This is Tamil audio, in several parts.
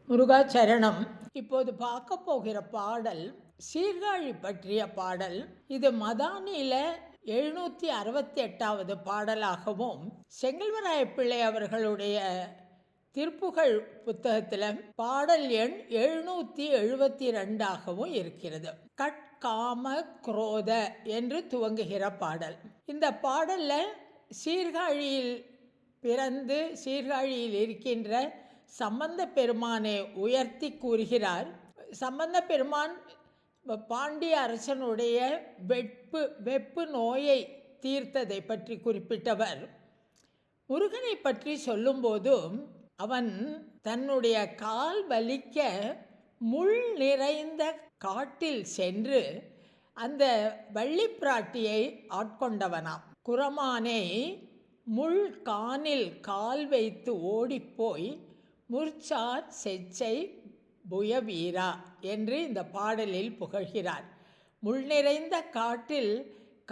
முருகாச்சரணம். இப்போது பார்க்க போகிற பாடல் சீர்காழி பற்றிய பாடல். இது மதானியில 768வது பாடலாகவும் செங்கல்வராய பிள்ளை அவர்களுடைய திருப்புகழ் புத்தகத்தில் பாடல் எண் 772ஆகவும் இருக்கிறது. கட்காம குரோத என்று துவங்குகிற பாடல். இந்த பாடலில் சீர்காழியில் பிறந்து சீர்காழியில் இருக்கின்ற சம்பந்த பெருமானை உயர்த்தி கூறுகிறார். சம்பந்த பெருமான் பாண்டிய அரசனுடைய வெப்பு நோயை தீர்த்ததை பற்றி குறிப்பிட்டவர். முருகனை பற்றி சொல்லும்போதும் அவன் தன்னுடைய கால் வலிக்க முள் நிறைந்த காட்டில் சென்று அந்த வள்ளிப்பிராட்டியை ஆட்கொண்டவனாம். குரமானை முள் கானில் கால் வைத்து ஓடிப்போய் முற்சார் செச்சை புயவீரா என்று இந்த பாடலில் புகழ்கிறார். முள் நிறைந்த காட்டில்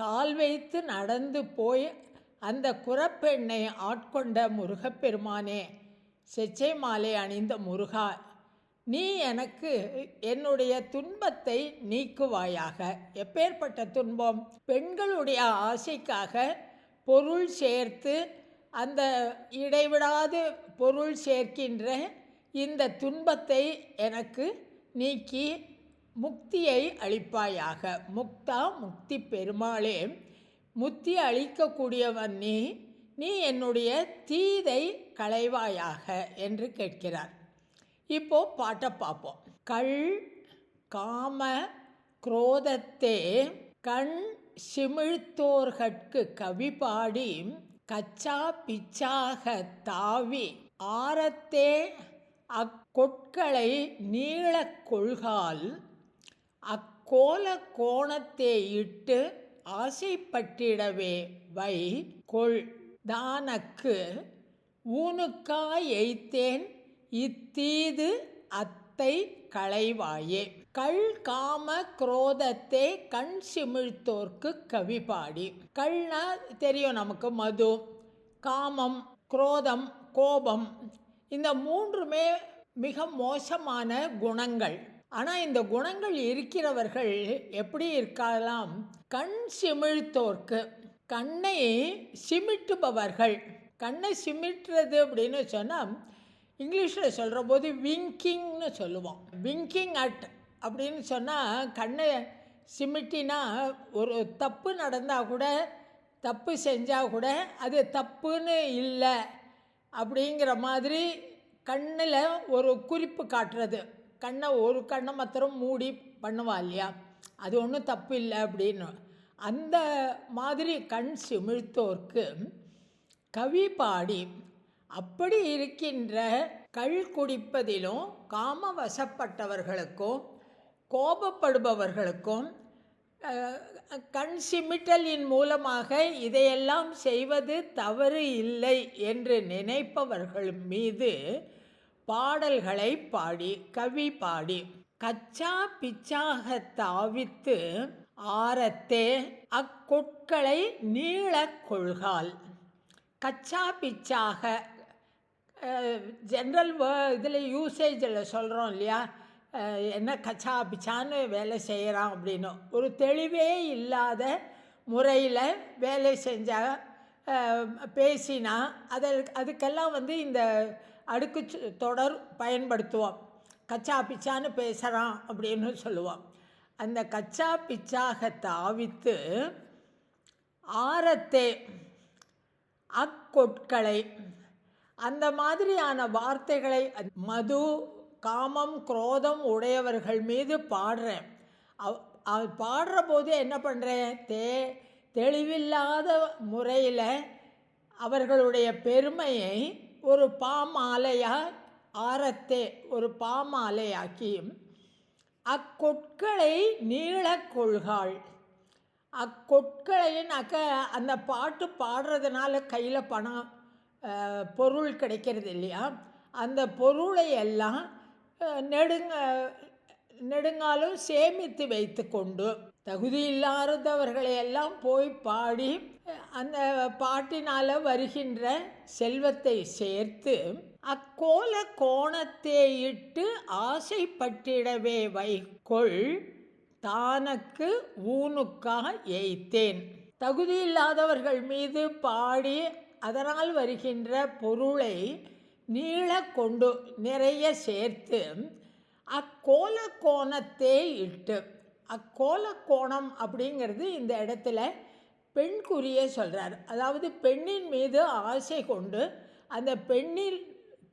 கால் வைத்து நடந்து போய் அந்த குரப்பெண்ணை ஆட்கொண்ட முருகப்பெருமானே, செச்சை மாலை அணிந்த முருகா, நீ எனக்கு என்னுடைய துன்பத்தை நீக்குவாயாக. எப்பேற்பட்ட துன்பம்? பெண்களுடைய ஆசைக்காக பொருள் சேர்த்து அந்த இடைவிடாது பொருள் சேர்க்கின்ற இந்த துன்பத்தை எனக்கு நீக்கி முக்தியை அளிப்பாயாக. முக்தா முக்தி பெருமாளே, முக்தி அளிக்கக்கூடியவன் நீ என்னுடைய தீதை களைவாயாக என்று கேட்கிறார். இப்போ பாட்டை பார்ப்போம். கள் காம குரோதத்தே கண் சிமிழ்த்தோர்கட்கு கவி பாடி கச்சா பிச்சாக தாவி ஆரத்தே அக்கொட்களை நீளக் கொள்கால் அக்கோல கோணத்தே இட்டு ஆசைப்பட்டிடவே வை கொள் தானக்கு ஊனுக்கா எய்த்தேன் இத்தீது அத்தை களைவாயே. கள் காம குரோதத்தை கண் சிமிழ்த்தோர்க்கு கவி பாடி. கள்னா தெரியும் நமக்கு, மது, காமம், குரோதம், கோபம். இந்த மூன்றுமே மிக மோசமான குணங்கள். ஆனால் இந்த குணங்கள் இருக்கிறவர்கள் எப்படி இருக்கலாம்? கண் சிமிழ்த்தோர்க்கு, கண்ணை சிமிட்டுபவர்கள். கண்ணை சிமிட்டுறது அப்படின்னு சொன்னால் இங்கிலீஷில் சொல்கிற போது விங்கிங்னு சொல்லுவோம். விங்கிங் அட் அப்படின்னு சொன்னால் கண்ணை சிமிட்டினா ஒரு தப்பு நடந்தால் கூட, தப்பு செஞ்சால் கூட அது தப்புன்னு இல்லை அப்படிங்கிற மாதிரி கண்ணில் ஒரு குறிப்பு காட்டுறது. ஒரு கண்ணை மாத்திரம் மூடி பண்ணுவா இல்லையா, அது ஒன்றும் தப்பு இல்லை அப்படின்னு. அந்த மாதிரி கண் சிமிழ்த்தோர்க்கு கவி பாடி. அப்படி இருக்கின்ற கள் குடிப்பதிலும் காமவசப்பட்டவர்களுக்கும் கோபப்படுபவர்களுக்கும் கண் சிமிட்டலின் மூலமாக இதையெல்லாம் செய்வது தவறு இல்லை என்று நினைப்பவர்கள் மீது பாடல்களை பாடி கவி பாடி கச்சா பிச்சாக தாவித்து ஆரத்தே அக்கொட்களை நீளக் கொள்கால். கச்சா பிச்சாக ஜென்ரல் இதில் யூசேஜில் சொல்கிறோம் இல்லையா, என்ன கச்சா பிச்சான்னு வேலை செய்கிறான் அப்படின்னு. ஒரு தெளிவே இல்லாத முறையில் வேலை செஞ்சால் பேசினா அதுக்கெல்லாம் இந்த அடுக்கு தொடர் பயன்படுத்துவோம். கச்சா பிச்சான்னு பேசுகிறான் அப்படின்னு சொல்லுவோம். அந்த கச்சா பிச்சாக தாவித்து ஆரத்தே அக்கொட்களை, அந்த மாதிரியான வார்த்தைகளை மது, காமம், குரோதம் உடையவர்கள் மீது பாடுறேன். பாடுற போது என்ன பண்ணுறேன்? தெளிவில்லாத முறையில் அவர்களுடைய பெருமையை ஒரு பாமாலையாக ஆரத்தே ஒரு பாமாலையாக்கி அக்கொட்களை நீளக் கொள்காள். அக்கொட்களைனாக்க அந்த பாட்டு பாடுறதுனால கையில் பணம் பொருள் கிடைக்கிறது இல்லையா, அந்த பொருளை எல்லாம் நெடுங்காலும் சேமித்து வைத்து கொண்டு தகுதி இல்லாதவர்களையெல்லாம் போய் பாடி அந்த பாட்டினால் வருகின்ற செல்வத்தை சேர்த்து அக்கோல கோணத்தேயிட்டு ஆசைப்பட்டிடவே வைகொள் தானக்கு ஊனுக்கா எய்த்தேன். தகுதியில்லாதவர்கள் மீது பாடி அதனால் வருகின்ற பொருளை நீள கொண்டு நிறைய சேர்த்து அக்கோல கோணத்தே இட்டு, அக்கோல கோணம் அப்படிங்கிறது இந்த இடத்துல பெண் குறிய சொல்கிறார். அதாவது பெண்ணின் மீது ஆசை கொண்டு அந்த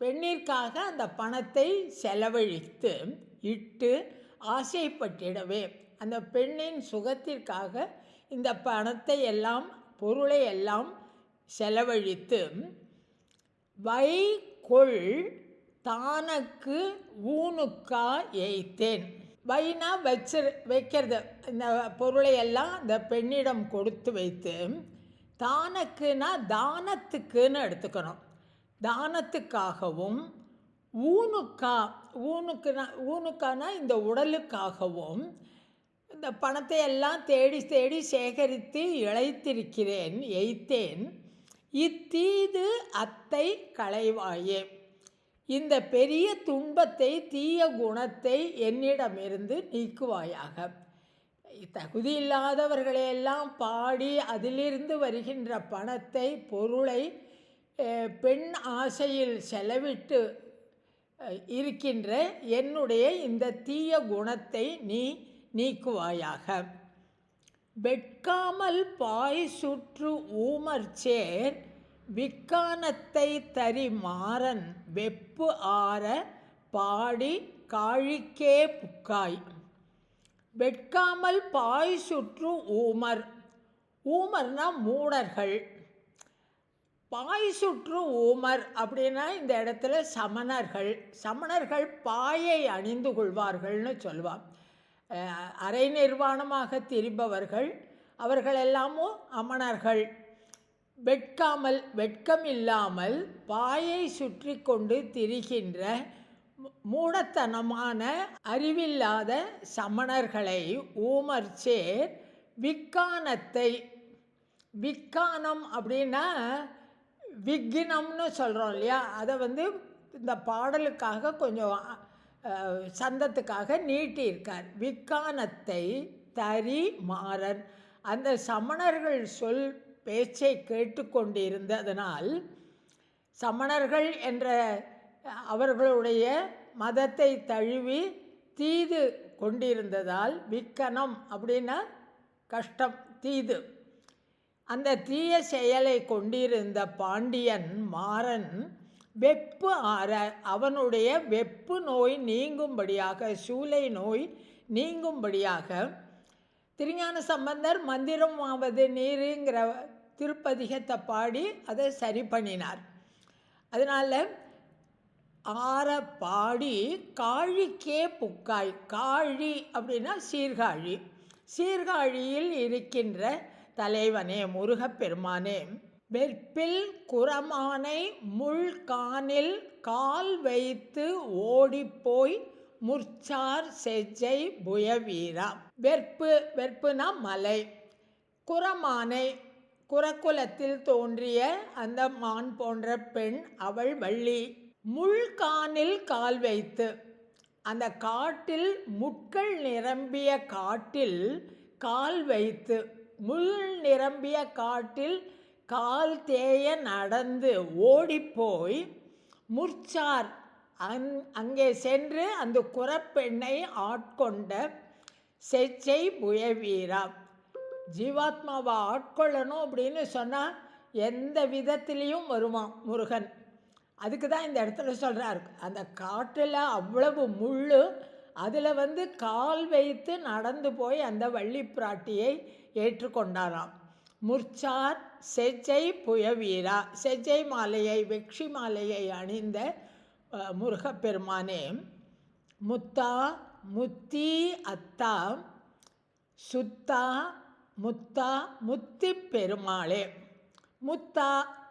பெண்ணிற்காக அந்த பணத்தை செலவழித்து இட்டு ஆசைப்பட்டிடவே, அந்த பெண்ணின் சுகத்திற்காக இந்த பணத்தை எல்லாம் பொருளை எல்லாம் செலவழித்து வைகொள் தானக்கு ஊனுக்கா எய்த்தேன். வைனா வைக்கிறது, இந்த பொருளை எல்லாம் இந்த பெண்ணிடம் கொடுத்து வைத்து, தானக்குன்னா தானத்துக்குன்னு எடுத்துக்கணும், தானத்துக்காகவும் ஊனுக்கானா இந்த உடலுக்காகவும் இந்த பணத்தை எல்லாம் தேடி தேடி சேகரித்து இழைத்திருக்கிறேன், எய்த்தேன். இத்தீது அத்தை களைவாயே, இந்த பெரிய துன்பத்தை தீய குணத்தை என்னிடமிருந்து நீக்குவாயாக. தகுதியில்லாதவர்களையெல்லாம் பாடி அதிலிருந்து வருகின்ற பணத்தை பொருளை பெண் ஆசையில் செலவிட்டு இருக்கின்ற என்னுடைய இந்த தீய குணத்தை நீ நீக்குவாயாக. வெட்காமல் பாய் சுற்று ஊமர்ச்சேர் விக்கானத்தை தரி மாறன் வெப்பு ஆற பாடி காழிக்கே புக்காய். வெட்காமல் பாய் சுற்று ஊமர், ஊமர்னா மூடர்கள், பாய் சுற்று ஊமர் அப்படின்னா இந்த இடத்துல சமணர்கள். சமணர்கள் பாயை அணிந்து கொள்வார்கள்னு சொல்லுவார். அரை நிர்வாணமாக திரிபவர்கள் அவர்களெல்லாமும் அமணர்கள். வெட்கம் இல்லாமல் பாயை சுற்றி கொண்டு திரிகின்ற மூடத்தனமான அறிவில்லாத சமணர்களை ஊமர்ச்சேர் விக்கானத்தை, விக்கானம் அப்படின்னா விக்கினம்னு சொல்கிறோம் இல்லையா, அதை இந்த பாடலுக்காக கொஞ்சம் சந்தத்துக்காக நீட்டியிருக்கார். விக்கானத்தை தரி மாறன், அந்த சமணர்கள் சொல் பேச்சை கேட்டுக்கொண்டிருந்ததனால், சமணர்கள் என்ற அவர்களுடைய மதத்தை தழுவி தீது கொண்டிருந்ததால், விக்கனம் அப்படின்னா கஷ்டம், தீது, அந்த தீய செயலை கொண்டிருந்த பாண்டியன் மாறன் வெப்பு ஆற, அவனுடைய வெப்பு நோய் நீங்கும்படியாக, சூளை நோய் நீங்கும்படியாக திருஞான சம்பந்தர் மந்திரமாவது நீருங்கிற திருப்பதிகத்தை பாடி அதை சரி பண்ணினார். அதனால் ஆற பாடி காழிக்கே புக்காய், காழி அப்படின்னா சீர்காழி, சீர்காழியில் இருக்கின்ற தலைவனே முருகப்பெருமானே, வெற்பில் குரமானை முள்கானில் கால் வைத்து ஓடிப்போய் முற்சார் செஜ்ஜை புயவீரா. வெற்புனா மலை, குரமானை குரக்குலத்தில் தோன்றிய அந்த மான் போன்ற பெண் அவள் வள்ளி. முள்கானில் கால் வைத்து, அந்த காட்டில் முட்கள் நிரம்பிய காட்டில் கால் வைத்து, முள் நிரம்பிய காட்டில் கால் தேய நடந்து ஓடிப்போய் முற்சார் அங்கே சென்று அந்த குரப்பெண்ணை ஆட்கொண்ட செச்சை புயவீரா. ஜீவாத்மாவை ஆட்கொள்ளணும் அப்படின்னு சொன்னால் எந்த விதத்திலையும் வருவான் முருகன். அதுக்கு தான் இந்த இடத்துல சொல்கிறார், அந்த காட்டில் அவ்வளவு முள், அதில் கால் வைத்து நடந்து போய் அந்த வள்ளி பிராட்டியை ஏற்றுக்கொண்டாராம். முற்சார் செஜ்ஜை புயவீரா, செஜ்ஜை மாலையை வெற்றி மாலையை அணிந்த முருகப்பெருமானே, முத்தா முத்தி அத்தா சுத்தா முத்தா முத்தி பெருமாளே.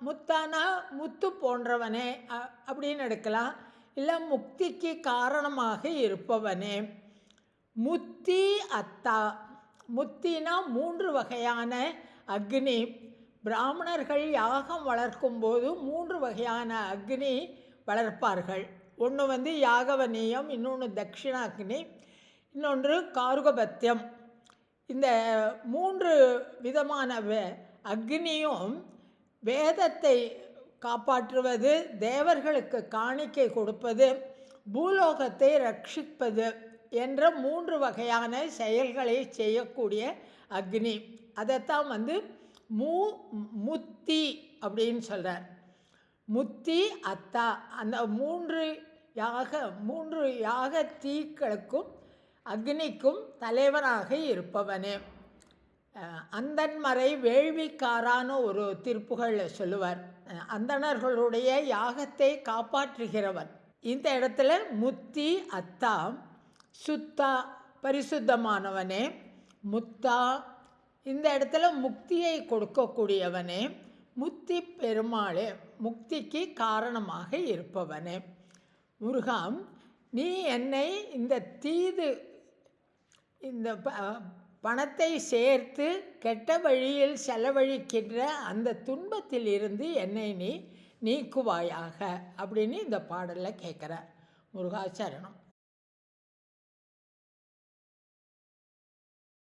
முத்தானா முத்து போன்றவனே அப்படின்னு எடுக்கலாம், இல்லை முக்திக்கு காரணமாக இருப்பவனே. முத்தி அத்தா, முத்தினா 3 வகையான அக்னி. பிராமணர்கள் யாகம் வளர்க்கும் போது 3 வகையான அக்னி வளர்ப்பார்கள். ஒன்று வந்து யாகவனியம், இன்னொன்று தட்சிணாக்னி, இன்னொன்று கார்கபத்தியம். இந்த 3 விதமான அக்னியும் வேதத்தை காப்பாற்றுவது, தேவர்களுக்கு காணிக்கை கொடுப்பது, பூலோகத்தை ரட்சிப்பது என்ற 3 வகையான செயல்களை செய்யக்கூடிய அக்னி. அதைத்தான் வந்து முத்தி அப்படின்னு சொல்கிறார். முத்தி அத்தா. அந்த 3 யாக தீக்களுக்கும் அக்னிக்கும் தலைவனாக இருப்பவனே. அந்தன்மறை வேள்விக்காரான ஒரு திருப்புகள் சொல்லுவார். அந்தணர்களுடைய யாகத்தை காப்பாற்றுகிறவன். இந்த இடத்துல முத்தி அத்தா, சுத்தா பரிசுத்தமானவனே, முத்தா இந்த இடத்துல முக்தியை கொடுக்கக்கூடியவனே, முத்தி பெருமாளே முக்திக்கு காரணமாக இருப்பவனே. முருகா, நீ என்னை இந்த இந்த பணத்தை சேர்த்து கெட்ட வழியில் செலவழிக்கின்ற அந்த துன்பத்தில் இருந்து என்னை நீ நீக்குவாயாக அப்படின்னு இந்த பாடலில் கேட்குற. முருகாசரணம்.